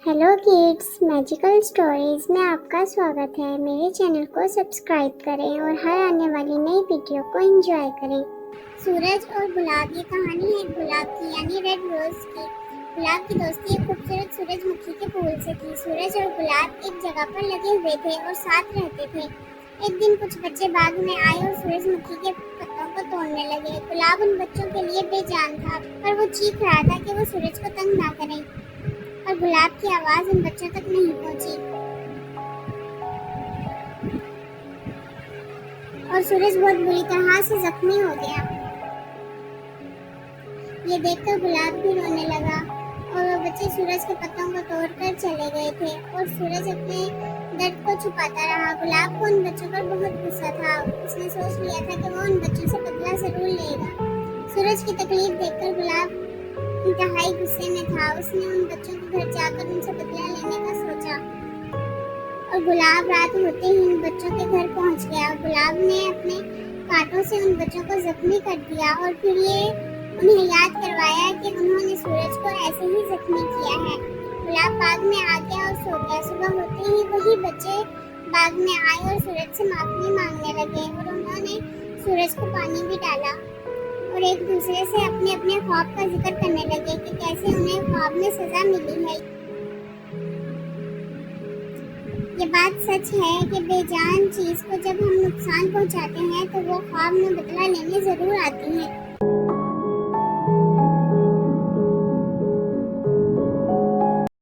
Hello kids, magical stories में आपका स्वागत है। मेरे चैनल को सब्सक्राइब करें और हर आने वाली नई वीडियो को एंजॉय करें। सूरज और गुलाब, ये कहानी है गुलाब की यानी रेड रोज की। गुलाब की दोस्ती एक खूबसूरत सूरजमुखी के फूल से थी। सूरज और गुलाब एक जगह पर लगे हुए थे और साथ रहते थे। एक दिन कुछ बच्चे बाग में आए और सूरजमुखी के पत्तों को तोड़ने लगे। गुलाब उन बच्चों के लिए बेजान था, पर वो चीख रहा था कि वो सूरज को तंग ना करें, और गुलाब की आवाज उन बच्चों तक नहीं पहुंची और सूरज बहुत बुरी तरह से जख्मी हो गया। ये देखकर गुलाब भी रोने लगा और वो बच्चे सूरज के पत्तों को तोड़कर चले गए थे और सूरज अपने दर्द को छुपाता रहा। गुलाब को उन बच्चों पर बहुत गुस्सा था। उसने सोच लिया था कि वो उन बच्चों से बदला जरूर लेगा। सूरज की तकलीफ देखकर गुलाब इंतहाई गुस्से में था। उसने उन बच्चों के घर जाकर उनसे बदला लेने का सोचा और गुलाब रात होते ही उन बच्चों के घर पहुंच गया। गुलाब ने अपने कांटों से उन बच्चों को जख्मी कर दिया और फिर ये उन्हें याद करवाया कि उन्होंने सूरज को ऐसे ही जख्मी किया है। गुलाब बाग में आ गया और सो गया। सुबह होते ही वही बच्चे बाग में आए और सूरज से माफी मांगने लगे और उन्होंने सूरज को पानी भी डाला और एक दूसरे से अपने अपने ख्वाब का जिक्र करने लगे कि कैसे उन्हें ख्वाब में सजा मिली है। ये बात सच है कि बेजान चीज को जब हम नुकसान पहुंचाते हैं तो वो ख्वाब में बदला लेने जरूर आती है।